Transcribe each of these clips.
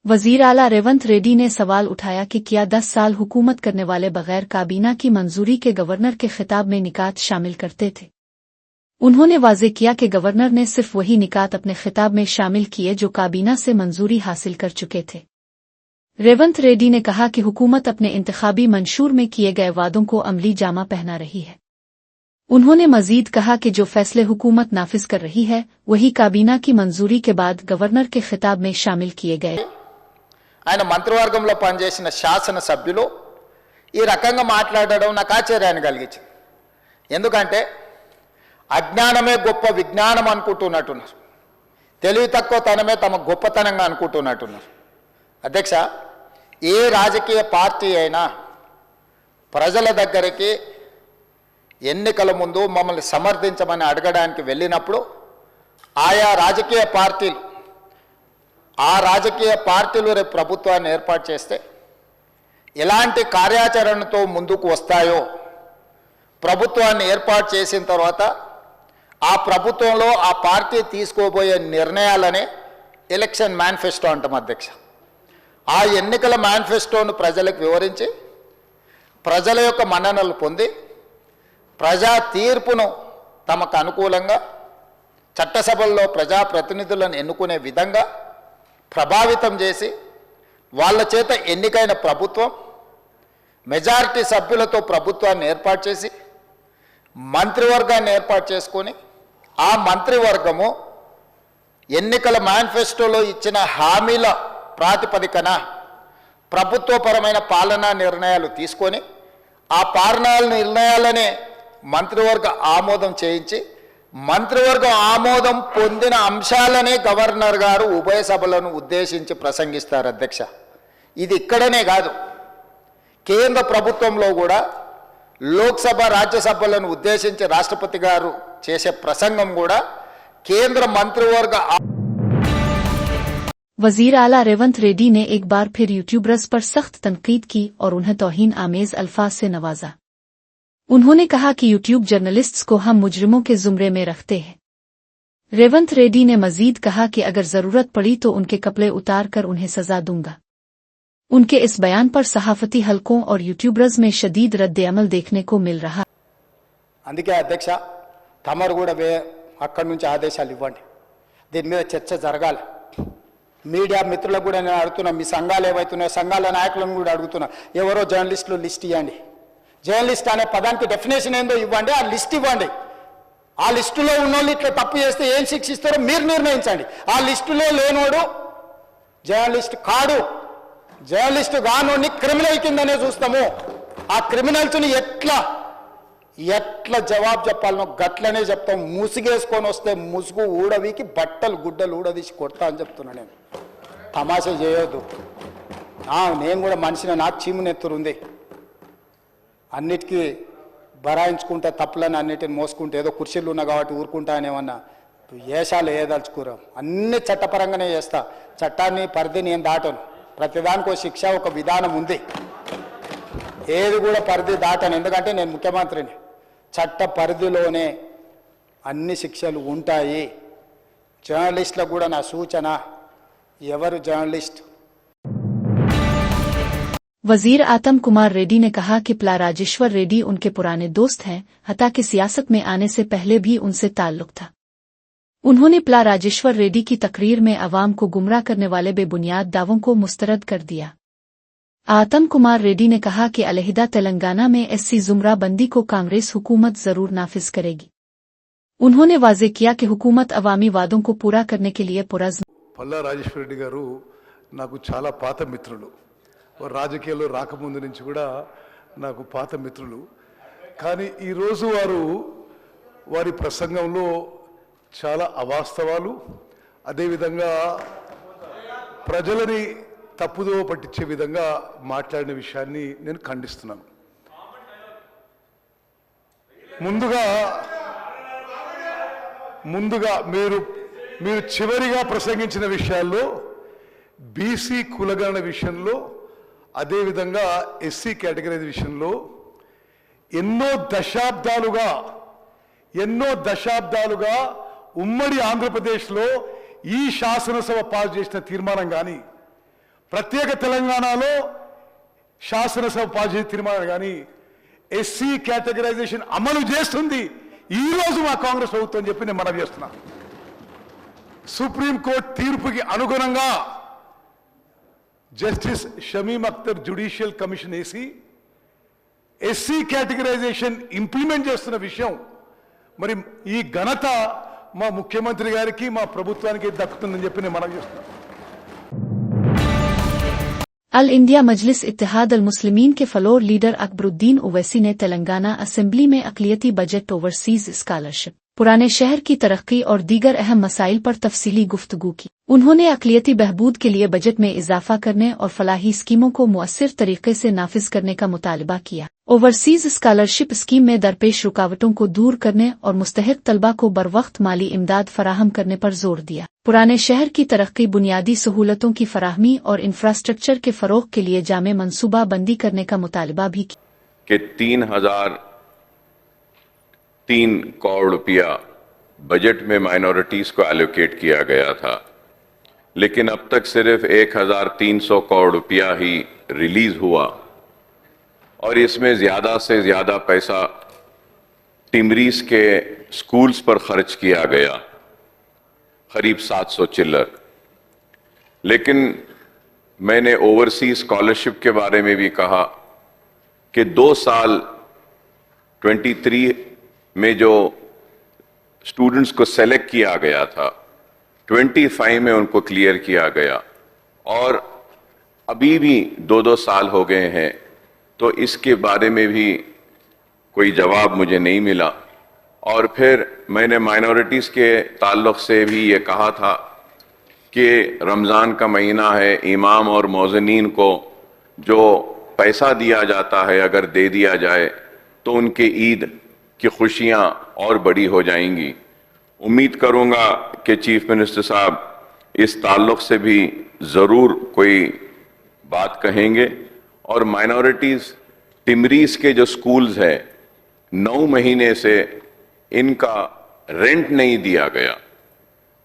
वजीर आला रेवंत रेड्डी ने सवाल उठाया कि क्या 10 साल हुकूमत करने वाले बगैर काबीना की मंजूरी के गवर्नर के खिताब में निकात शामिल करते थे। उन्होंने वाजे किया कि गवर्नर ने सिर्फ वही निकात अपने खिताब में शामिल किए जो काबीना से मंजूरी हासिल कर चुके थे। रेवंत रेड्डी ने कहा कि हुकूमत अपने इंतखाबी मंशूर में किए गए वादों को अमली जामा पहना रही है। उन्होंने मजीद कहा कि जो फैसले हुकूमत नाफिज कर रही है वही काबीना की मंजूरी के बाद गवर्नर के खिताब में शामिल किए गए। ఆయన మంత్రివర్గంలో పనిచేసిన శాసన సభ్యులు ఈ రకంగా మాట్లాడడం నాకు ఆశ్చర్యాన్ని కలిగించింది. ఎందుకంటే అజ్ఞానమే గొప్ప విజ్ఞానం అనుకుంటున్నట్టున్నారు, తెలివి తక్కువతనమే తమ గొప్పతనంగా అనుకుంటున్నట్టున్నారు. అధ్యక్ష, ఏ రాజకీయ పార్టీ అయినా ప్రజల దగ్గరికి ఎన్నికల ముందు మమ్మల్ని సమర్థించమని అడగడానికి వెళ్ళినప్పుడు ఆయా రాజకీయ పార్టీలు రేపు ప్రభుత్వాన్ని ఏర్పాటు చేస్తే ఎలాంటి కార్యాచరణతో ముందుకు వస్తాయో, ప్రభుత్వాన్ని ఏర్పాటు చేసిన తర్వాత ఆ ప్రభుత్వంలో ఆ పార్టీ తీసుకోబోయే నిర్ణయాలనే ఎలక్షన్ మేనిఫెస్టో అంటాం అధ్యక్ష. ఆ ఎన్నికల మేనిఫెస్టోను ప్రజలకు వివరించి ప్రజల యొక్క మన్ననలు పొంది ప్రజా తీర్పును తమకు అనుకూలంగా చట్టసభల్లో ప్రజాప్రతినిధులను ఎన్నుకునే విధంగా ప్రభావితం చేసి వాళ్ళ చేత ఎన్నికైన ప్రభుత్వం మెజారిటీ సభ్యులతో ప్రభుత్వాన్ని ఏర్పాటు చేసి మంత్రివర్గాన్ని ఏర్పాటు చేసుకొని ఆ మంత్రివర్గము ఎన్నికల మేనిఫెస్టోలో ఇచ్చిన హామీల ప్రాతిపదికన ప్రభుత్వపరమైన పాలనా నిర్ణయాలు తీసుకొని ఆ పాలనా నిర్ణయాలనే మంత్రివర్గ ఆమోదం చేయించి మంత్రివర్గం ఆమోదం పొందిన అంశాలనే గవర్నర్ గారు ఉభయ సభలను ఉద్దేశించి ప్రసంగిస్తారు అధ్యక్ష. ఇది ఇక్కడనే కాదు, కేంద్ర ప్రభుత్వంలో కూడా లోక్సభ రాజ్యసభలను ఉద్దేశించి రాష్ట్రపతి గారు చేసే ప్రసంగం కూడా కేంద్ర మంత్రివర్గ वजीर आला रेवंत रेड्डी ने एक बार फिर यूट्यूबर्स पर सख्त तनकीद की और उन्हें तौहीन आमेज अल्फाज से नवाजा। उन्होंने कहा कि यूट्यूब जर्नलिस्ट्स को हम मुजरिमों के जुमरे में रखते हैं। रेवंत रेड्डी ने मजीद कहा कि अगर जरूरत पड़ी तो उनके कपड़े उतार कर उन्हें सजा दूंगा। उनके इस बयान पर सहाफती हलकों और यूट्यूबर्स में शदीद रद्द-ए-अमल देखने को मिल रहा। అందుకే అధ్యక్ష, తమరు కూడా అక్కడి నుంచి ఆదేశాలు ఇవ్వండి, దీని మీద చర్చ జరగాలి. మీడియా మిత్రులకు కూడా నేను అడుగుతున్నా, మీ సంఘాలు ఏవైతున్నాయో సంఘాల నాయకులను కూడా అడుగుతున్నా, ఎవరో జర్నలిస్టులు లిస్ట్ ఇవ్వండి. జర్నలిస్ట్ అనే పదానికి డెఫినేషన్ ఏందో ఇవ్వండి, ఆ లిస్ట్ ఇవ్వండి. ఆ లిస్టులో ఉన్నోళ్ళు ఇట్లా తప్పు చేస్తే ఏం శిక్షిస్తారో మీరు నిర్ణయించండి. ఆ లిస్టులో లేనోడు జర్నలిస్ట్ కాడు, జర్నలిస్ట్ కానోడిని క్రిమినల్ కిందనే చూస్తాము. ఆ క్రిమినల్స్ని ఎట్లా జవాబు చెప్పాలనో గట్లనే చెప్తాం. ముసుగేసుకొని వస్తే ముసుగు ఊడవికి బట్టలు గుడ్డలు ఊడదీసి కొడతా అని చెప్తున్నా. నేను తమాషా చేయొద్దు. నేను కూడా మనిషిని, నాకు చీమునెత్తురు ఉంది. అన్నిటికీ బరాయించుకుంటే తప్పులని అన్నిటిని మోసుకుంటే ఏదో కుర్చీలు ఉన్నా కాబట్టి ఊరుకుంటా అనేమన్నా ఏషాలు ఏదలుచుకురాం. అన్ని చట్టపరంగానే చేస్తా. చట్టాన్ని పరిధి నేను దాటను. ప్రతిదానికి ఒక శిక్ష, ఒక విధానం ఉంది. ఏది కూడా పరిధి దాటను, ఎందుకంటే నేను ముఖ్యమంత్రిని. చట్ట పరిధిలోనే అన్ని శిక్షలు ఉంటాయి. జర్నలిస్టులకు కూడా నా సూచన, ఎవరు జర్నలిస్ట్ वजीर आतम कुमार रेड्डी ने कहा कि प्ला राजेश्वर रेड्डी उनके पुराने दोस्त हैं, हता कि सियासत में आने से पहले भी उनसे ताल्लुक था। उन्होंने प्ला राजेश्वर रेड्डी की तकरीर में अवाम को गुमराह करने वाले बेबुनियाद दावों को मुस्तरद कर दिया। आतम कुमार रेड्डी ने कहा कि अलहिदा तेलंगाना में एससी जुमरा बंदी को कांग्रेस हुकूमत जरूर नाफिज करेगी। उन्होंने वाजे किया कि हुकूमत अवामी वादों को पूरा करने के लिए पुरज़्म। प्ला राजेश्वर रेड्डी गारू नाकु चाला पात मित्रुलु, రాజకీయాల్లో రాకముందు నుంచి కూడా నాకు పాత మిత్రులు. కానీ ఈరోజు వారి ప్రసంగంలో చాలా అవాస్తవాలు, అదేవిధంగా ప్రజలని తప్పుదోవ పట్టించే విధంగా మాట్లాడిన విషయాన్ని నేను ఖండిస్తున్నాను. ముందుగా మీరు చివరిగా ప్రసంగించిన విషయాల్లో బీసీ కులగణన విషయంలో, అదేవిధంగా ఎస్సీ కేటగిరీ విషయంలో ఎన్నో దశాబ్దాలుగా ఉమ్మడి ఆంధ్రప్రదేశ్లో ఈ శాసనసభ పాస్ చేసిన తీర్మానం కానీ, ప్రత్యేక తెలంగాణలో శాసనసభ పాజిటివ్ తీర్మానం కానీ ఎస్సీ కేటగరైజేషన్ అమలు చేస్తుంది ఈ రోజు మా కాంగ్రెస్ ప్రభుత్వం చెప్పి నేను మనవి చేస్తున్నా. సుప్రీంకోర్టు తీర్పుకి అనుగుణంగా justice Shamim Akhtar judicial commission వేసి ఎస్సీ కేటగరైజేషన్ ఇంప్లిమెంట్ చేస్తున్న విషయం మరి ఈ ఘనత మా ముఖ్యమంత్రి గారికి మా ప్రభుత్వానికి దక్కుతుందని చెప్పి నేను మనవి చేస్తున్నా. अल इंडिया मजलिस इत्तेहाद अल मुस्लिमीन के फ्लोर लीडर अकबरुद्दीन ओवैसी ने तेलंगाना असेंबली में अक़लियती बजट ओवरसीज स्कॉलरशिप, पुराने शहर की तरक्की और दीगर अहम मसाइल पर तफसीली गुफ्तगू की। उन्होंने अक़लियती बहबूद के लिए बजट में इजाफा करने और फलाही स्कीमों को मुअस्सिर तरीके से नाफिज करने का मुतालबा किया। ओवरसीज स्कॉलरशिप स्कीम में दरपेश रुकावटों को दूर करने और मुस्तहिक तलबा को बरवक्त माली इमदाद फराहम करने पर जोर दिया। पुराने शहर की तरक्की, बुनियादी सहूलतों की फराहमी और इंफ्रास्ट्रक्चर के फ़रोग़ के लिए जामे मनसूबा बंदी करने का मुतालबा भी किया। 3 करोड़ रुपया बजट में माइनॉरिटीज को एलोकेट किया गया था, लेकिन अब तक सिर्फ 1300 करोड़ रुपया ही रिलीज हुआ और इसमें ज्यादा से ज्यादा पैसा टिमरीज के स्कूल्स पर खर्च किया गया, करीब 700 चिल्लर। लेकिन मैंने ओवरसीज स्कॉलरशिप के बारे में भी कहा कि 2 साल 23 में जो स्टूडेंट्स को सेलेक्ट किया गया था 25 में उनको क्लियर किया गया और अभी भी 2-2 साल हो गए हैं, तो इसके बारे में भी कोई जवाब मुझे नहीं मिला। और फिर मैंने माइनॉरिटीज के ताल्लुक से भी ये कहा था कि रमज़ान का महीना है, इमाम और मौज़नीन को जो पैसा दिया जाता है अगर दे दिया जाए तो उनके ईद की खुशियां और बड़ी हो जाएंगी। उम्मीद करूंगा कि चीफ मिनिस्टर साहब इस ताल्लुक से भी जरूर कोई बात कहेंगे। और माइनॉरिटीज टिमरीज के जो स्कूल्स हैं 9 महीने से इनका रेंट नहीं दिया गया,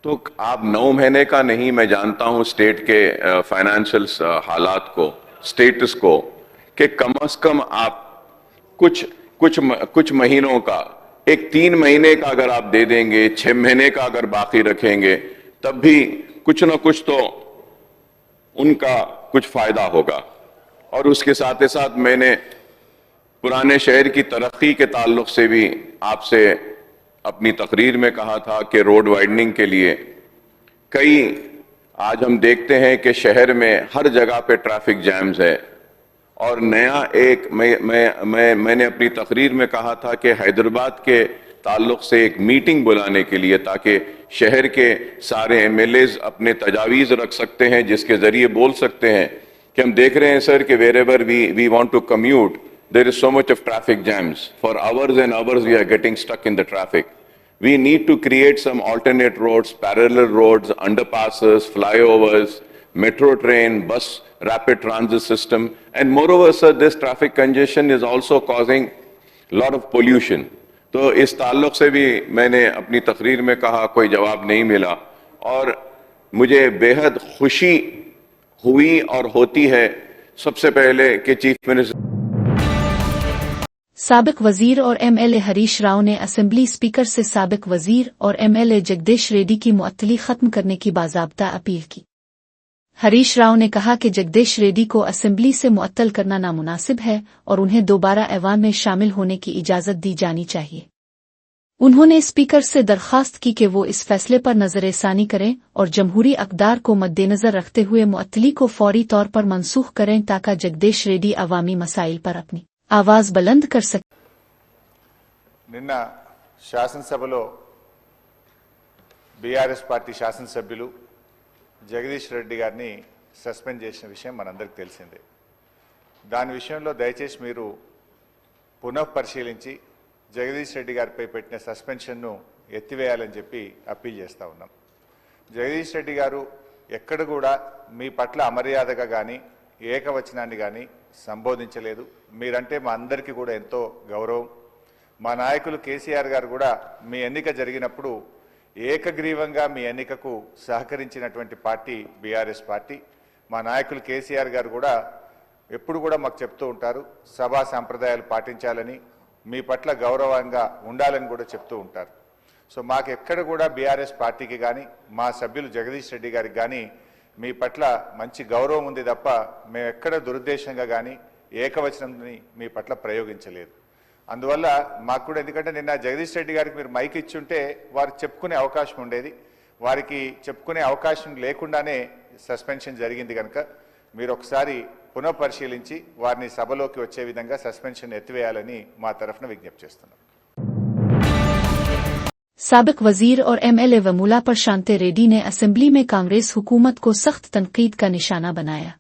तो आप 9 महीने का नहीं, मैं जानता हूं स्टेट के फाइनेंशियल हालात को, स्टेटस को, कि कम से कम आप कुछ महीनों का, एक 3 महीने का अगर आप दे देंगे, 6 महीने का अगर बाकी रखेंगे, तब भी कुछ ना कुछ तो उनका कुछ फायदा होगा। और उसके साथ ही साथ मैंने पुराने शहर की तरक्की के ताल्लुक से भी आपसे अपनी तकरीर में कहा था कि रोड वाइडनिंग के लिए आज हम देखते हैं कि शहर में हर जगह पे ट्रैफिक जैम्स है। और नया एक मैंने अपनी तकरीर में कहा था कि हैदराबाद के ताल्लुक से एक मीटिंग बुलाने के लिए, ताकि शहर के सारे एमएलएज अपने तजावीज़ रख सकते हैं जिसके जरिए बोल सकते हैं कि हम देख रहे हैं सर कि wherever we want to commute there is so much of traffic jams, for hours and hours we are getting stuck in the traffic. We need to create some alternate roads, parallel roads, underpasses, flyovers, metro train, bus, rapid transit system. And moreover, sir, this traffic congestion is also causing a lot of pollution. तो इस ताल्लुक से भी मैंने अपनी तकरीर में कहा, कोई जवाब नहीं मिला। और मुझे बेहद खुशी हुई और होती है सबसे पहले कि चीफ मिनिस्टर साबिक वजीर और एमएलए हरीश राव ने असेंबली स्पीकर से साबिक वजीर और एमएलए जगदीश रेड्डी की मुअत्तली खत्म करने की बाज़ाब्ता अपील की। हरीश राव ने कहा कि जगदीश रेड्डी को असेंबली से मुअत्तल करना नामुनासिब है और उन्हें दोबारा ऐवान में शामिल होने की इजाज़त दी जानी चाहिए। उन्होंने स्पीकर से दरख्वास्त की कि वो इस फैसले पर नज़र-ए-सानी करें और जमहूरी अक़दार को मद्देनज़र रखते हुए मुअत्तली को फौरी तौर पर मनसूख करें ताकि जगदीश रेड्डी अवामी मसाइल पर अपनी आवाज बुलंद कर सके। నిన్న శాసనసభలో బీఆర్ఎస్ పార్టీ శాసనసభ్యులు జగదీష్ రెడ్డి గారిని సస్పెండ్ చేసిన విషయం మనందరికీ తెలిసిందే। దాని విషయంలో దయచేసి మీరు పునఃపరిశీలించి జగదీష్ రెడ్డి గారిపై పెట్టిన సస్పెన్షన్ను ఎత్తివేయాలని చెప్పి అప్పీల్ చేస్తా ఉన్నాం। జగదీష్ రెడ్డి గారు ఎక్కడ కూడా మీ పట్ల అమర్యాదగా కానీ ఏకవచనాన్ని కానీ సంబోధించలేదు। మీరంటే మా అందరికీ కూడా ఎంతో గౌరవం। మా నాయకులు కేసీఆర్ గారు కూడా మీ ఎన్నిక జరిగినప్పుడు ఏకగ్రీవంగా మీ ఎన్నికకు సహకరించినటువంటి పార్టీ బీఆర్ఎస్ పార్టీ। మా నాయకులు కేసీఆర్ గారు కూడా ఎప్పుడు కూడా మాకు చెప్తూ ఉంటారు, సభా సంప్రదాయాలు పాటించాలని, మీ పట్ల గౌరవంగా ఉండాలని కూడా చెప్తూ ఉంటారు. సో మాకు ఎక్కడ కూడా బీఆర్ఎస్ పార్టీకి కానీ మా సభ్యులు జగదీష్ రెడ్డి గారికి కానీ మీ పట్ల మంచి గౌరవం ఉంది తప్ప మేము ఎక్కడ దురుద్దేశంగా కానీ ఏకవచనంని మీ పట్ల ప్రయోగించలేదు. అందువల్ల మాకు కూడా, ఎందుకంటే నిన్న జగదీష్ రెడ్డి గారికి మీరు మైక్ ఇచ్చుంటే వారు చెప్పుకునే అవకాశం ఉండేది, వారికి చెప్పుకునే అవకాశం లేకుండానే సస్పెన్షన్ జరిగింది కనుక మీరు ఒకసారి పునఃపరిశీలించి వారిని సభలోకి వచ్చే విధంగా సస్పెన్షన్ ఎత్తివేయాలని మా తరఫున విజ్ఞప్తి చేస్తున్నాం. साबिक वजीर और एमएलए वमूला पर शांति रेड्डी ने असेंबली में कांग्रेस हुकूमत को सख्त तनकीद का निशाना बनाया।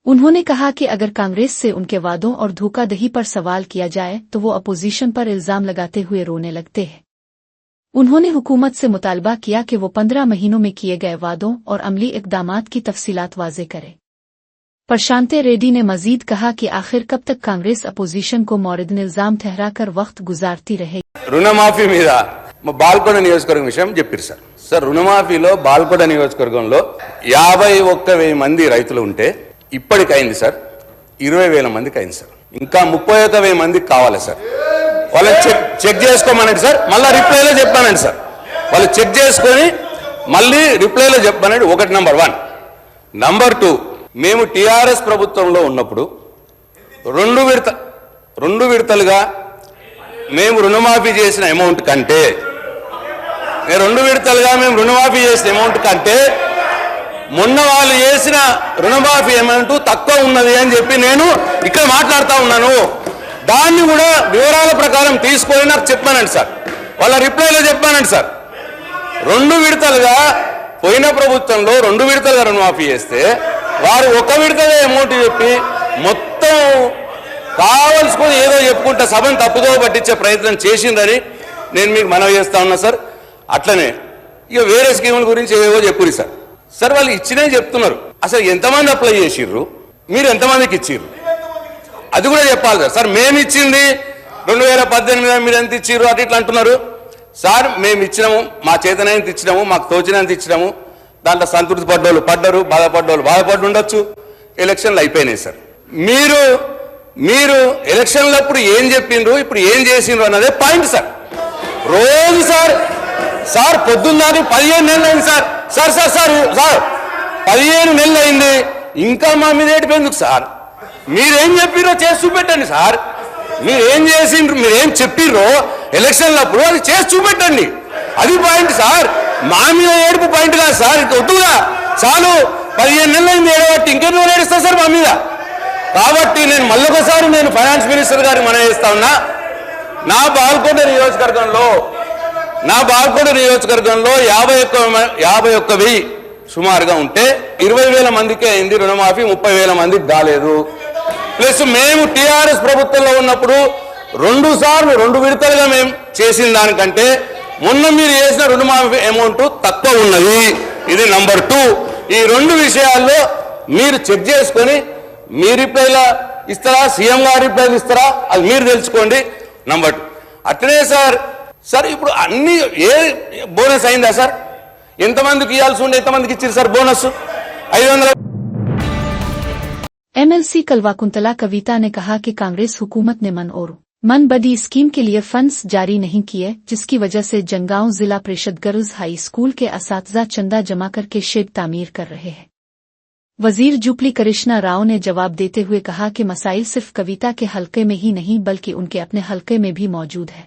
उन्होंने कहा कि अगर कांग्रेस से उनके वादों और धोखाधड़ी पर सवाल किया जाए तो वो अपोजिशन पर इल्जाम लगाते हुए रोने लगते हैं। उन्होंने हुकूमत से मुतालबा किया कि वो 15 महीनों में किए गए वादों और अमली इक़दामात की तफसीलात वाज़े करे। प्रशांति रेड्डी ने मजीद कहा कि आखिर कब तक कांग्रेस अपोजिशन को मौरिद इल्जाम ठहराकर वक्त गुजारती रहेगी। రుణమాఫీ మీద మా బాల్కొండ నియోజకవర్గం విషయం చెప్పారు సార్. సార్, రుణమాఫీలో బాల్కొండ నియోజకవర్గంలో 51,000 మంది రైతులు ఉంటే ఇప్పటికైంది సార్ 20,000 మందికి అయింది సార్. ఇంకా 31,000 మందికి కావాలి సార్. వాళ్ళని చెక్ చేసుకోమనండి సార్, మళ్ళీ రిప్లైలో చెప్పానండి సార్. వాళ్ళు చెక్ చేసుకొని మళ్ళీ రిప్లైలో చెప్పానండి. ఒకటి నంబర్ 1. నంబర్ 2, మేము టీఆర్ఎస్ ప్రభుత్వంలో ఉన్నప్పుడు రెండు విడతలుగా మేము రుణమాఫీ చేసిన అమౌంట్ కంటే మొన్న వాళ్ళు చేసిన రుణమాఫీ అమౌంట్ తక్కువ ఉన్నది అని చెప్పి నేను ఇక్కడ మాట్లాడుతూ ఉన్నాను. దాన్ని కూడా వివరాల ప్రకారం తీసుకొని నాకు చెప్పానండి సార్. వాళ్ళ రిప్లైలో చెప్పానండి సార్. 2 విడతలుగా పోయిన ప్రభుత్వంలో 2 విడతలుగా రుణమాఫీ చేస్తే వారు 1 విడతగా అమౌంట్ చెప్పి మొత్తం కావలసుకొని ఏదో చెప్పుకుంటా సభను తప్పుదో పట్టించే ప్రయత్నం చేసిందని నేను మీకు మనవి చేస్తా ఉన్నా సార్. అట్లనే ఇక వేరే స్కీముల గురించి ఏవేవో చెప్పురు సార్. సార్, వాళ్ళు ఇచ్చినే చెప్తున్నారు. అసలు ఎంతమంది అప్లై చేసిర్రు, మీరు ఎంతమందికి ఇచ్చిర్రు అది కూడా చెప్పాలి సార్. సార్, మేము ఇచ్చింది 2018 మీరు ఎంత ఇచ్చిర్రు అటు ఇట్లా అంటున్నారు సార్. మేము ఇచ్చినాము, మా చేతనైనంత ఇచ్చినాము, మాకు తోచినంత ఇచ్చినాము. దాంట్లో సంతృప్తి పడ్డోళ్ళు పడ్డరు, బాధపడ్డోళ్ళు బాధపడి ఉండొచ్చు. ఎలక్షన్లు అయిపోయినాయి సార్. మీరు ఎలక్షన్లప్పుడు ఏం చెప్పిండ్రు, ఇప్పుడు ఏం చేసిండ్రు అన్నదే పాయింట్ సార్. రోజు సార్ పొద్దున్నది 15 నెలలు అయింది సార్. సార్ 15 నెలలు అయింది, ఇంకా మా మీద ఏడిపోయిందుకు సార్? మీరేం చెప్పిర్రో చేసి చూపెట్టండి సార్. మీరేం చేసిండ్రు, మీరేం చెప్పిర్రో ఎలక్షన్లప్పుడు అది చేసి చూపెట్టండి. అది పాయింట్ సార్. మా మీద ఏడుపు పాయింట్ కాదు సార్. వద్దుగా, చాలు 15 నెలలు అయింది ఏడబట్టి ఇంకెన్ని రోజులు ఏడుస్తా సార్ మా మీద. కాబట్టి నేను మళ్ళొకసారి ఫైనాన్స్ మినిస్టర్ గారికి మనం చేస్తా ఉన్నా, నా బాల్కొండ నియోజకవర్గంలో 51,000 సుమారుగా ఉంటే 20,000 మందికే అయింది రుణమాఫీ, 30,000 మందికి కాలేదు. ప్లస్ మేము టీఆర్ఎస్ ప్రభుత్వంలో ఉన్నప్పుడు 2 సార్లు 2 విడతలుగా మేము చేసిన దానికంటే మొన్న మీరు చేసిన రుణమాఫీ అమౌంట్ తక్కువ ఉన్నది. ఇది నంబర్ 2. ఈ 2 విషయాల్లో మీరు చెక్ చేసుకొని మీ రిప్లైలా ఇస్తారా, సీఎం గారు రిప్లైలు ఇస్తారా, అది మీరు తెలుసుకోండి. నంబర్ 2. అట్లనే సార్ ఇప్పుడు అన్ని బోనస్ అయిందా సార్? ఎంతమందికి ఇవ్వాల్సి ఉండే ఎంతమందికి ఇచ్చారు సార్ బోనస్? 500. एमएलसी कलवाकुंतला कविता ने कहा कि कांग्रेस हुकूमत ने मन बड़ी स्कीम के लिए फंड्स जारी नहीं किए, जिसकी वजह से जंगांव जिला परिषद गर्ल्स हाई स्कूल के असातिज़ा चंदा जमा करके शेड तामीर कर रहे हैं। वजीर जुपली कृष्णा राव ने जवाब देते हुए कहा कि मसाइल सिर्फ कविता के हलके में ही नहीं बल्कि उनके अपने हलके में भी मौजूद है।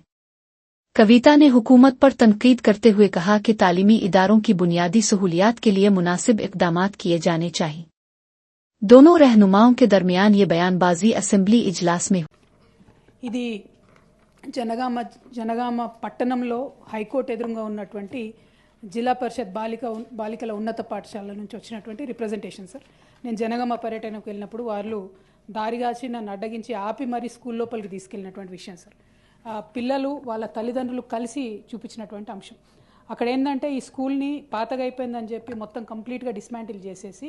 कविता ने हुकूमत पर तनकीद करते हुए कहा कि तालीमी इदारों की बुनियादी सहूलियात के लिए मुनासिब इक़दामात किए जाने चाहिए। दोनों रहनुमाओं के दरमियान ये बयानबाजी असेंबली इजलास में हुई। ఇది జనగామ పట్టణంలో హైకోర్టు ఎదురుగా ఉన్నటువంటి జిల్లా పరిషత్ బాలికల ఉన్నత పాఠశాల నుంచి వచ్చినటువంటి రిప్రజెంటేషన్ సార్. నేను జనగామ పర్యటనకు వెళ్ళినప్పుడు వాళ్ళు దారిగాచి నన్ను అడ్డగించి ఆపి మరీ స్కూల్ లోపలికి తీసుకెళ్ళినటువంటి విషయం సార్. పిల్లలు వాళ్ళ తల్లిదండ్రులు కలిసి చూపించినటువంటి అంశం. అక్కడ ఏంటంటే ఈ స్కూల్ని పాతగా అయిపోయిందని చెప్పి మొత్తం కంప్లీట్గా డిస్మాంటిల్ చేసేసి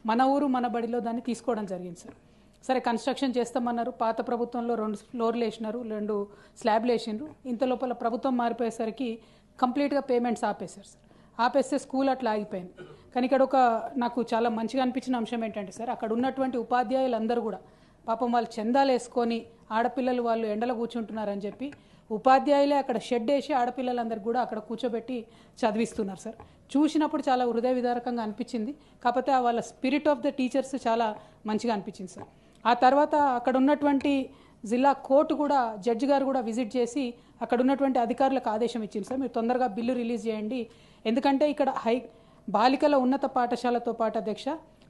మన ఊరు మన బడిలో దాన్ని తీసుకోవడం జరిగింది సార్. సరే కన్స్ట్రక్షన్ చేస్తామన్నారు. పాత ప్రభుత్వంలో 2 ఫ్లోర్లు వేసినారు, 2 స్లాబ్లు వేసినారు. ఇంత లోపల ప్రభుత్వం మారిపోయేసరికి కంప్లీట్గా పేమెంట్స్ ఆపేశారు సార్. ఆపేస్తే స్కూల్ అట్లా ఆగిపోయింది. కానీ ఇక్కడ నాకు చాలా మంచిగా అనిపించిన అంశం ఏంటంటే సార్, అక్కడ ఉన్నటువంటి ఉపాధ్యాయులందరూ కూడా పాపం వాళ్ళు చందాలు వేసుకొని ఆడపిల్లలు వాళ్ళు ఎండలో కూర్చుంటున్నారని చెప్పి ఉపాధ్యాయులే అక్కడ షెడ్ వేసి ఆడపిల్లలందరికీ కూడా అక్కడ కూర్చోబెట్టి చదివిస్తున్నారు సార్. చూసినప్పుడు చాలా హృదయ విదారకంగా అనిపించింది. కాకపోతే వాళ్ళ స్పిరిట్ ఆఫ్ ద టీచర్స్ చాలా మంచిగా అనిపించింది సార్. ఆ తర్వాత అక్కడ ఉన్నటువంటి జిల్లా కోర్టు కూడా జడ్జి గారు కూడా విజిట్ చేసి అక్కడ ఉన్నటువంటి అధికారులకు ఆదేశం ఇచ్చింది సార్, మీరు తొందరగా బిల్లు రిలీజ్ చేయండి. ఎందుకంటే ఇక్కడ బాలికల ఉన్నత పాఠశాలతో పాటు అధ్యక్ష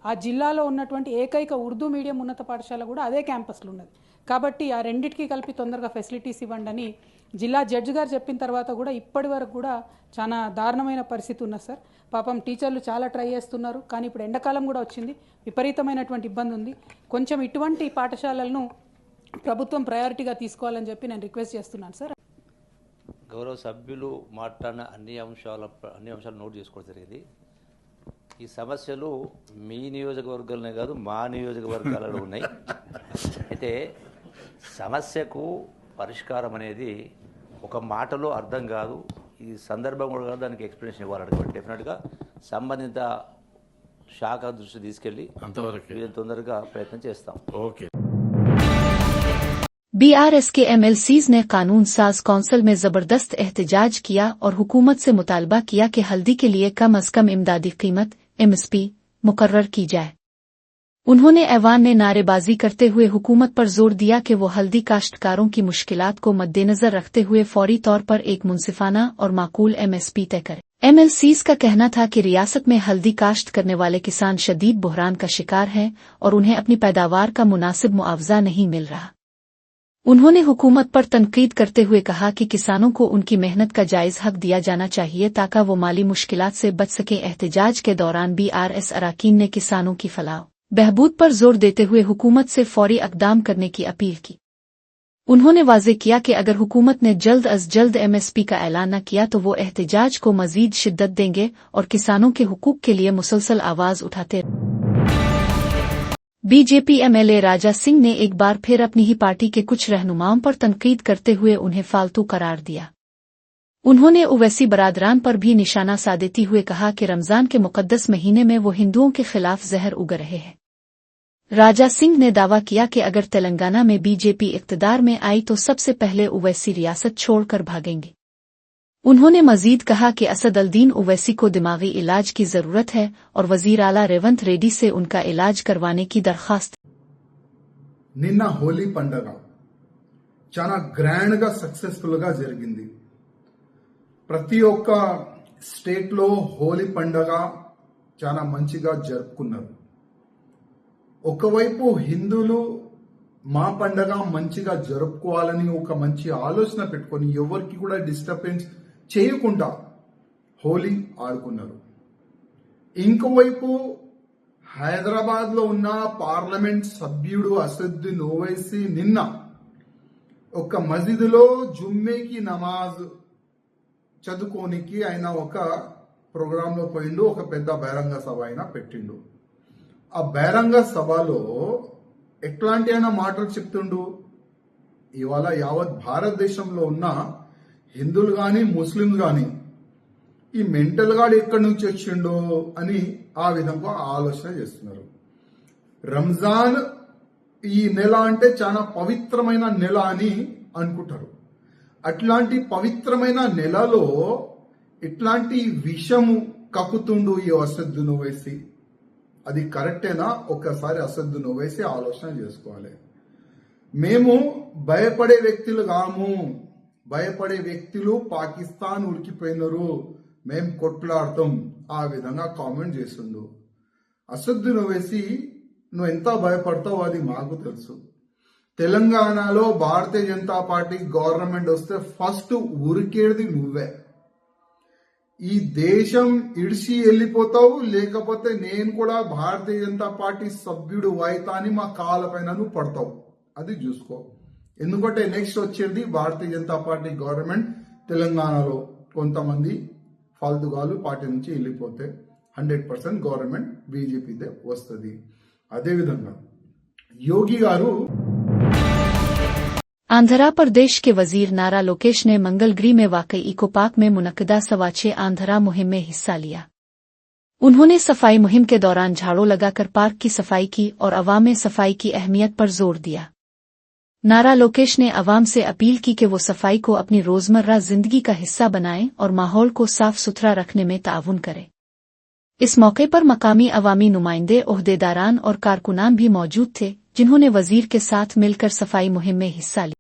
ఆ జిల్లాలో ఉన్నటువంటి ఏకైక ఉర్దూ మీడియం ఉన్నత పాఠశాల కూడా అదే క్యాంపస్లో ఉన్నది. కాబట్టి ఆ రెండింటికి కలిపి తొందరగా ఫెసిలిటీస్ ఇవ్వండి అని జిల్లా జడ్జి గారు చెప్పిన తర్వాత కూడా ఇప్పటి వరకు కూడా చాలా దారుణమైన పరిస్థితి ఉన్నది సార్. పాపం టీచర్లు చాలా ట్రై చేస్తున్నారు, కానీ ఇప్పుడు ఎండాకాలం కూడా వచ్చింది, విపరీతమైనటువంటి ఇబ్బంది ఉంది. కొంచెం ఇటువంటి పాఠశాలలను ప్రభుత్వం ప్రయారిటీగా తీసుకోవాలని చెప్పి నేను రిక్వెస్ట్ చేస్తున్నాను సార్. గౌరవ సభ్యులు మాట్లాడిన అన్ని అంశాలు నోట్ చేసుకోవడం జరిగింది. ఈ సమస్యలు మీ నియోజకవర్గాలనే కాదు మా నియోజకవర్గాలలో ఉన్నాయి. అయితే సమస్యకు పరిష్కారం అనేది ఒక మాటలో అర్థం కాదు, ఈ సందర్భం కూడా దానికి ఎక్స్ప్లెనేషన్ ఇవ్వాలి. కాబట్టి డెఫినెట్గా సంబంధిత శాఖ దృష్టి తీసుకెళ్ళి అంతవరకు తొందరగా ప్రయత్నం చేస్తాం. ఓకే. बीआरएस के एमएलसीज ने कानून साज कौंसिल में जबरदस्त एहतजाज किया और हुकूमत से मुतालबा किया कि हल्दी के लिए कम अज कम इमदादी कीमत एमएसपी मुकर्रर की जाए। उन्होंने ऐवान ने नारेबाजी करते हुए हुकूमत पर जोर दिया कि वो हल्दी काश्तकारों की मुश्किलात को मद्देनजर रखते हुए फौरी तौर पर एक मुनसिफाना और माकूल एमएसपी तय करे। एमएलसीज का कहना था कि रियासत में हल्दी काश्त करने वाले किसान शदीद बुहरान का शिकार हैं और उन्हें अपनी पैदावार का मुनासिब मुआवजा नहीं मिल रहा। उन्होंने हुकूमत पर तनकीद करते हुए कहा कि किसानों को उनकी मेहनत का जायज़ हक दिया जाना चाहिए ताकि वो माली मुश्किलात से बच सकें। एहतजाज के दौरान बीआरएस अराकीन ने किसानों की फलाह बहबूद पर जोर देते हुए हुकूमत से फौरी इक़दाम करने की अपील की। उन्होंने वाज़े किया कि अगर हुकूमत ने जल्द अज जल्द एमएसपी का ऐलान न किया तो वो एहतजाज को मज़ीद शिद्दत देंगे और किसानों के हुकूक के लिए मुसलसल आवाज़ उठाते। बीजेपी एमएलए राजा सिंह ने एक बार फिर अपनी ही पार्टी के कुछ रहनुमाओं पर तनकीद करते हुए उन्हें फालतू करार दिया। उन्होंने ओवैसी बरादरान पर भी निशाना साधते हुए कहा कि रमजान के मुकद्दस महीने में वो हिंदुओं के खिलाफ जहर उग रहे हैं। राजा सिंह ने दावा किया कि अगर तेलंगाना में बीजेपी इक़्तिदार में आई तो सबसे पहले ओवैसी रियासत छोड़कर भागेंगे। उन्होंने मजीद कहा कि असदुद्दीन ओवैसी को दिमागी इलाज की जरूरत है और वजीर आला रेवंत रेड्डी से उनका इलाज करवाने की दरखास्त। నిన్న హోలీ పండగ చాలా గ్రాండ్ గా సక్సెస్ఫుల్ గా జరిగింది. ప్రతి ఒక్క స్టేట్ లో హోలీ పండగ చాలా మంచిగా జరుపుకున్నారు. ఒకవైపు హిందువులు మా పండగ మంచిగా జరుపుకోవాలని ఒక మంచి ఆలోచన పెట్టుకొని ఎవరికి కూడా డిస్టర్బెన్స్ చేయకుండా హోలీ ఆడుకున్నారు. ఇంకోవైపు హైదరాబాద్ లో ఉన్న పార్లమెంట్ సభ్యుడు అసదుద్దీన్ ఓవైసీ నిన్న ఒక మసీదులో జుమ్మేకి నమాజ్ చదువుకోనికి ఆయన ఒక ప్రోగ్రామ్ లో పోయిండు. ఒక పెద్ద బహిరంగ సభ ఆయన పెట్టిండు. ఆ బహిరంగ సభలో ఎట్లాంటి అయినా మాటలు చెప్తుండు. ఇవాళ యావత్ భారతదేశంలో ఉన్న హిందువులు గాని ముస్లింలు గాని ఈ మెంటల్ గాడు ఎక్కడి నుంచి వచ్చిండో అని ఆ విధంగా ఆలోచన చేస్తున్నారు. రంజాన్ ఈ నెల అంటే చాలా పవిత్రమైన నెల అని అనుకుంటారు. అట్లాంటి పవిత్రమైన నెలలో ఇట్లాంటి విషము కక్కుతుండు ఈ అసదుద్దీన్ ఓవైసీ. అది కరెక్టేనా? ఒక్కసారి అసదుద్దీన్ ఓవైసీ ఆలోచన చేసుకోవాలి. మేము భయపడే వ్యక్తులు కాము. భయపడే వ్యక్తులు పాకిస్తాన్ ఉరికిపోయినారు, మేం కొట్లాడతాం ఆ విధంగా కామెంట్ చేస్తుండు. అసదుద్దీన్ ఓవైసీ నువ్వు ఎంత భయపడతావు అది మాకు తెలుసు. తెలంగాణలో భారతీయ జనతా పార్టీ గవర్నమెంట్ వస్తే ఫస్ట్ ఉరికేది నువ్వే. ఈ దేశం ఇడిసి వెళ్ళిపోతావు, లేకపోతే నేను కూడా భారతీయ జనతా పార్టీ సభ్యుడు అయితా అని మా కాళ్ళ పైన నువ్వు పడతావు. అది చూసుకో. ఎందుకంటే నెక్స్ట్ వచ్చేది భారతీయ జనతా పార్టీ గవర్నమెంట్. తెలంగాణలో కొంతమంది ఫాల్తుగాలు పార్టీ నుంచి వెళ్ళిపోతే 100% గవర్నమెంట్ బీజేపీదే వస్తుంది. అదేవిధంగా యోగి గారు आंध्र प्रदेश के वजीर नारा लोकेश ने मंगलगिरी में वाकई इको पार्क में मुनक्किदा 6.25 आंध्रा मुहिम में हिस्सा लिया। उन्होंने सफाई मुहिम के दौरान झाड़ू लगाकर पार्क की सफाई की और अवाम में सफाई की अहमियत पर जोर दिया। नारा लोकेश ने अवाम से अपील की कि वो सफाई को अपनी रोजमर्रा जिंदगी का हिस्सा बनाएं और माहौल को साफ सुथरा रखने में ताउन करें। इस मौके पर मकामी अवामी नुमाइंदे, ओहदेदारान और कारकुनान भी मौजूद थे, जिन्होंने वजीर के साथ मिलकर सफाई मुहिम में हिस्सा लिया।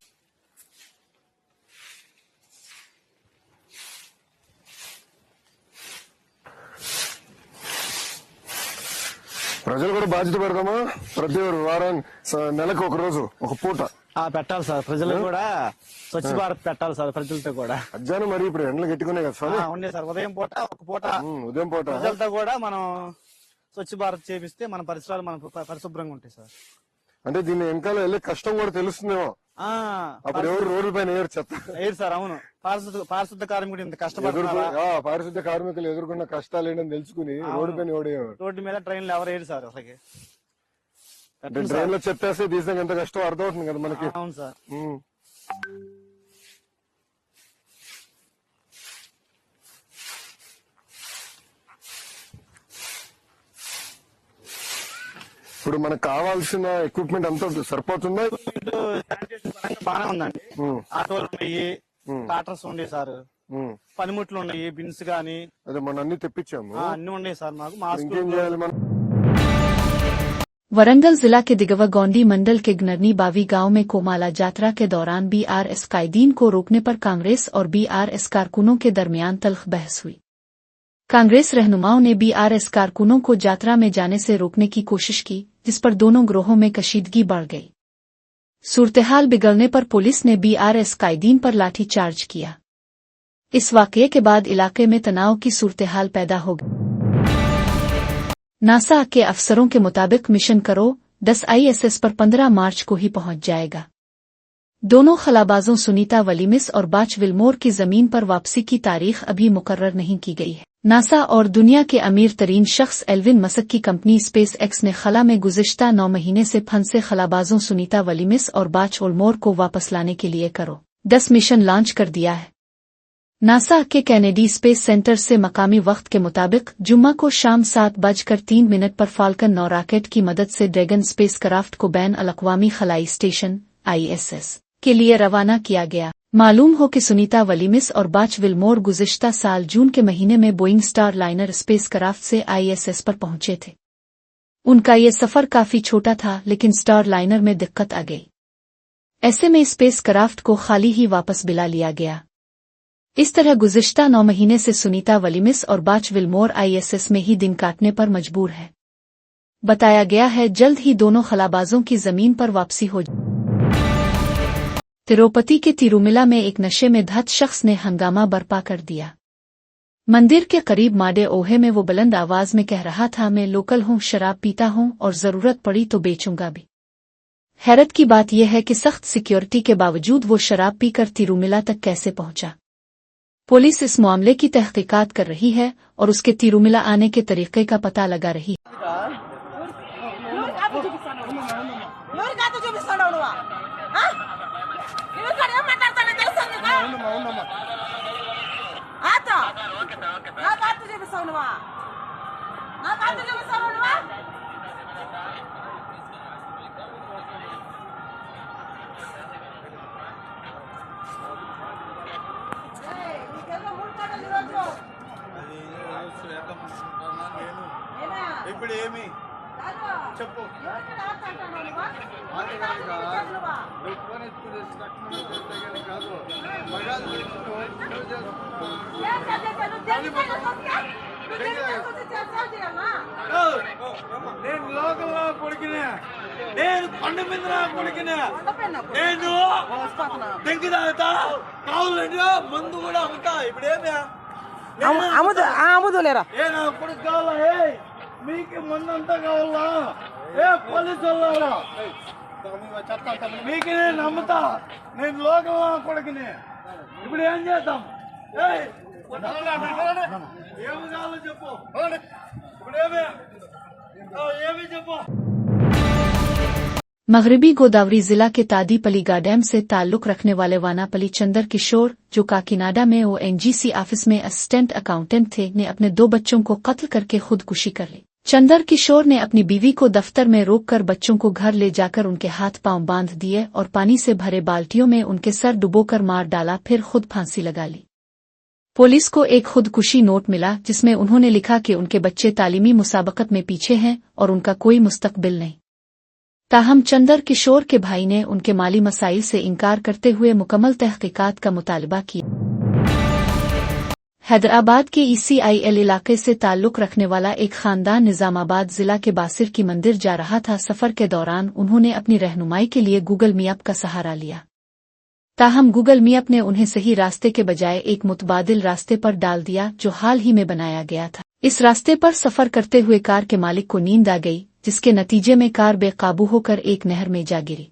ప్రజలు కూడా బాధ్యత పెడదామా? ప్రతి వారం నెలకు ఒక రోజు ఒక పూట పెట్టాలి సార్. ప్రజలు కూడా స్వచ్ఛ భారత్ పెట్టాలి సార్. ప్రజలతో కూడా మధ్యాహ్నం మరి ఇప్పుడు ఎండలు గట్టుకునే కదా సార్. ఉండే సార్. ఉదయం పూట ఒక పూట ఉదయం పూట ప్రజలతో కూడా మనం స్వచ్ఛ భారత్ చేపిస్తే మన పరిసరాలు మన పరిశుభ్రంగా ఉంటాయి సార్. అంటే దీన్ని వెనకాల వెళ్ళే కష్టం కూడా తెలుస్తుందేమో. అప్పుడు ఎవరు రోడ్ల పైన వేయరు చెత్త వేయరు సార్. అవును, పారిశుద్ధ కార్మికుడు ఇంత కష్టపడుతున్నారు. పారిశుద్ధ కార్మికులు ఎదుర్కొన్న కష్టాలు ఏంటని తెలుసుకుని రోడ్డు పైన రోడ్డు మీద ట్రైన్లు ఎవరు వేయరు సార్. అసలు ట్రైన్ లో చెప్పేస్తే తీసాక ఎంత కష్టం అర్థమవుతుంది కదా మనకి. అవును సార్. ఇప్పుడు మనకు కావాల్సిన ఎక్విప్మెంట్ అంతా సరిపోతుందా? బాగానే ఉందండి. ఆటోలు ఉన్నాయి, ట్రాక్టర్స్ ఉన్నాయి సార్, పనిముట్లు ఉన్నాయి, బిన్స్ గానీ అదే మనం అన్ని తెప్పించాము. అన్ని ఉన్నాయి సార్. మాకు ఇంకేం చేయాలి మనం? वरंगल जिला के दिगवा गोंडी मंडल के गनरनी बावी गांव में कोमाला यात्रा के दौरान बीआरएस कायदीन को रोकने पर कांग्रेस और बीआरएस कारकुनों के दरमियान तल्ख बहस हुई। कांग्रेस रहनुमाओं ने बीआरएस कारकुनों को यात्रा में जाने से रोकने की कोशिश की, जिस पर दोनों ग्रोहों में कशीदगी बढ़ गई। सूरतेहाल बिगड़ने पर पुलिस ने बीआरएस कायदीन पर लाठीचार्ज किया। इस वाकये के बाद इलाके में तनाव की सूरतेहाल पैदा हो गई। नासा के अफसरों के मुताबिक मिशन करो 10 ISS पर 15 मार्च को ही पहुंच जाएगा। दोनों खलाबाजों सुनीता वलीमिस और बाच विल्मोर की जमीन पर वापसी की तारीख अभी मुकर्रर नहीं की गई है। नासा और दुनिया के अमीर तरीन शख्स एल्विन मस्क की कंपनी स्पेस एक्स ने खला में गुज़िश्ता 9 महीने से फंसे खलाबाजों सुनीता वलीमिस और बाच विल्मोर को वापस लाने के लिए करो 10 मिशन लॉन्च कर दिया है। नासा के कैनेडी स्पेस सेंटर से मकामी वक्त के मुताबिक जुम्मा को शाम 7:03 पर फाल्कन 9 रॉकेट की मदद से ड्रैगन स्पेसक्राफ्ट को बैन अल-अक़वामी खलाई स्टेशन ISS के लिए रवाना किया गया। मालूम हो कि सुनीता वलीमिस और बाच विल्मोर गुज़िश्ता साल जून के महीने में बोइंग स्टार लाइनर स्पेसक्राफ्ट से ISS पर पहुंचे थे। उनका ये सफर काफी छोटा था, लेकिन स्टार लाइनर में दिक्कत आ गई। ऐसे में स्पेसक्राफ्ट को खाली ही वापस बुला लिया गया। इस तरह गुज़िश्ता 9 महीने से सुनीता वलीमिस और बाच विल्मोर ISS में ही दिन काटने पर मजबूर है। बताया गया है जल्द ही दोनों खलाबाजों की जमीन पर वापसी हो जाए। तिरुपति के तिरुमला में एक नशे में धत शख्स ने हंगामा बर्पा कर दिया। मंदिर के करीब माडे ओहे में वो बुलंद आवाज में कह रहा था, मैं लोकल हूँ, शराब पीता हूँ और जरूरत पड़ी तो बेचूंगा भी। हैरत की बात यह है कि सख्त सिक्योरिटी के बावजूद वो शराब पीकर तिरुमला तक कैसे पहुंचा। पुलिस इस मामले की तहकीकात कर रही है और उसके तिरुमला आने के तरीके का पता लगा रही है। ఇప్పుడు ఏమి చెప్పు నేను లోకల్లో కొడుకునే, నేను కొండ మీద కొడుకునే, నేను దెంకి తాగుతా, కావాలంటే మందు కూడా అమ్ముతా. ఇప్పుడు ఏమి అమ్ముదులేరా? ఏ నా కొడుకు కావాలా? మీకు మందంతా కావాలా? ఏ పోలీసు వాళ్ళారా? మీకు నేను నమ్ముతా, నేను లోకల్లో కొడుకునే. ఇప్పుడు ఏం చేద్దాం? ఏమి కావాలో చెప్పు. ఇప్పుడు ఏమి చెప్పు. मगरबी गोदावरी जिला के तादीपली डैम से ताल्लुक रखने वाले वानापली चंदर किशोर, जो काकीनाडा में ONGC ऑफिस में असिस्टेंट अकाउंटेंट थे, ने अपने 2 बच्चों को कत्ल करके खुदकुशी कर ली। चंदर किशोर ने अपनी बीवी को दफ्तर में रोककर बच्चों को घर ले जाकर उनके हाथ पांव बांध दिए और पानी से भरे बाल्टियों में उनके सर डुबोकर मार डाला, फिर खुद फांसी लगा ली। पुलिस को एक खुदकुशी नोट मिला जिसमें उन्होंने लिखा कि उनके बच्चे तालीमी मुसाबकत में पीछे हैं और उनका कोई मुस्तकबिल नहीं। ताहम चंदर किशोर के भाई ने उनके माली मसाइल से इनकार करते हुए मुकम्मल तहकीकात का मुतालबा किया। हैदराबाद के ECIL इलाके से ताल्लुक रखने वाला एक खानदान निजामाबाद जिला के बासिर की मंदिर जा रहा था। सफर के दौरान उन्होंने अपनी रहनुमाई के लिए गूगल मैप का सहारा लिया। ताहम गूगल मैप ने उन्हें सही रास्ते के बजाय एक मुतबादिल रास्ते पर डाल दिया जो हाल ही में बनाया गया था। इस रास्ते पर सफर करते हुए कार के मालिक को नींद आ गई, जिसके नतीजे में कार बेकाबू होकर एक नहर में जा गिरी।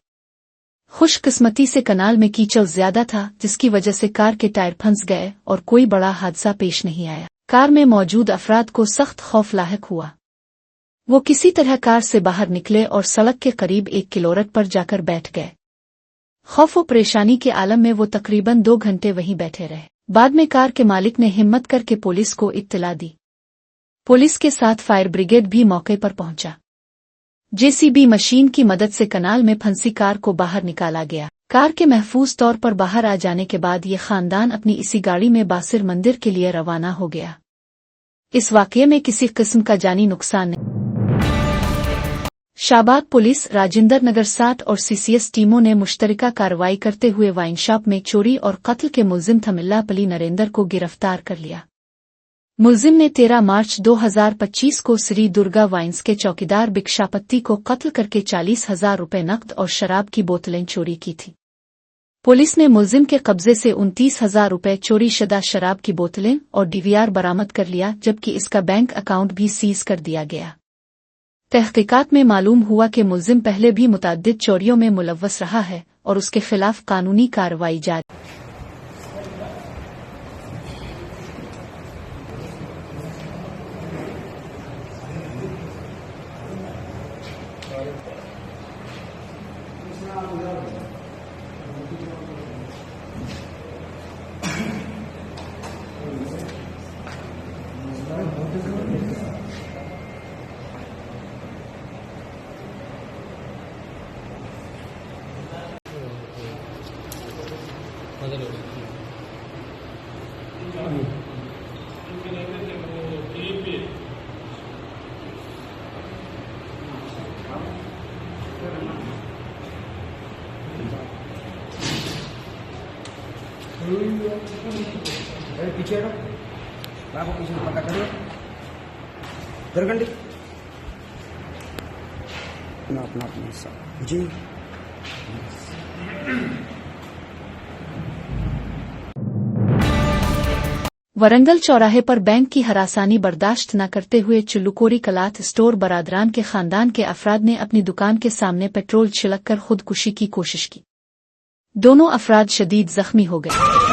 खुशकिस्मती से कनाल में कीचड़ ज्यादा था, जिसकी वजह से कार के टायर फंस गए और कोई बड़ा हादसा पेश नहीं आया। कार में मौजूद अफराद को सख्त खौफ लाहिक हुआ। वो किसी तरह कार से बाहर निकले और सड़क के करीब एक किलोरट पर जाकर बैठ गए। खौफ व परेशानी के आलम में वो तकरीबन 2 घंटे वहीं बैठे रहे। बाद में कार के मालिक ने हिम्मत करके पुलिस को इत्तला दी। पुलिस के साथ फायर ब्रिगेड भी मौके पर पहुंचा। JCB मशीन की मदद से कनाल में फंसी कार को बाहर निकाला गया। कार के महफूज तौर पर बाहर आ जाने के बाद ये खानदान अपनी इसी गाड़ी में बासिर मंदिर के लिए रवाना हो गया। इस वाकये में किसी किस्म का जानी नुकसान नहीं। शाहबाद पुलिस, राजेंद्र नगर 7 और CCS टीमों ने मुश्तरका कार्रवाई करते हुए वाइन शॉप में चोरी और कत्ल के मुलजिम थमिल्लापली नरेंद्र को गिरफ्तार कर लिया। मुलजिम ने 13 मार्च 2025 को श्री दुर्गा वाइन्स के चौकीदार भिक्षापति को कत्ल करके 40,000 रुपए नकद और शराब की बोतलें चोरी की थी। पुलिस ने मुलजिम के कब्जे से 29,000 रुपए चोरी शुदा शराब की बोतलें और DVR बरामद कर लिया, जबकि इसका बैंक अकाउंट भी सीज कर दिया गया। तहकीकात में मालूम हुआ कि मुलजिम पहले भी मुतअद्दिद चोरियों में मुलव्वस रहा है और उसके खिलाफ कानूनी कार्रवाई जारी। पीछे पीछे पता करिए दरगंडी अपना जी। वरंगल चौराहे पर बैंक की हरासानी बर्दाश्त न करते हुए चुल्लुकोरी क्लॉथ स्टोर बरादरान के खानदान के अफराद ने अपनी दुकान के सामने पेट्रोल छिड़ककर खुदकुशी की कोशिश की। दोनों अफराद शदीद जख्मी हो गए।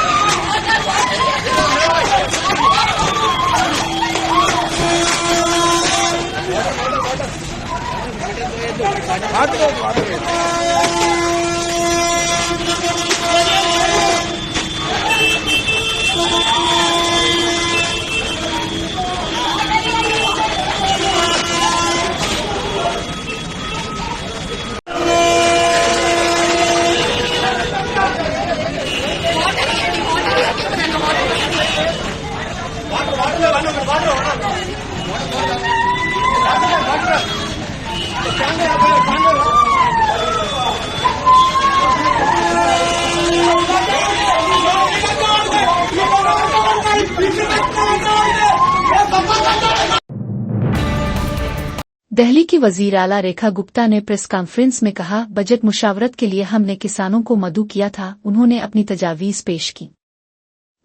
दिल्ली की वजीर आला रेखा गुप्ता ने प्रेस कॉन्फ्रेंस में कहा, बजट मुशावरत के लिए हमने किसानों को मदऊ किया था। उन्होंने अपनी तजावीज पेश की।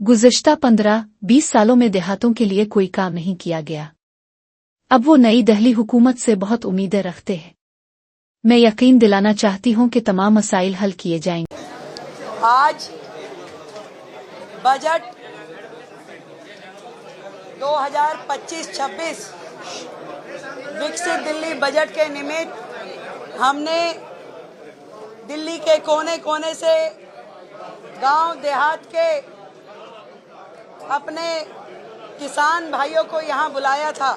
गुज़श्ता 15-20 सालों में देहातों के लिए कोई काम नहीं किया गया। अब वो नई दिल्ली हुकूमत से बहुत उम्मीदें रखते हैं। मैं यकीन दिलाना चाहती हूं कि तमाम मसाइल हल किए जाएंगे। आज बजट 2025-26 विकसित दिल्ली बजट के निमित्त हमने दिल्ली के कोने कोने से, गांव देहात के अपने किसान भाइयों को यहाँ बुलाया था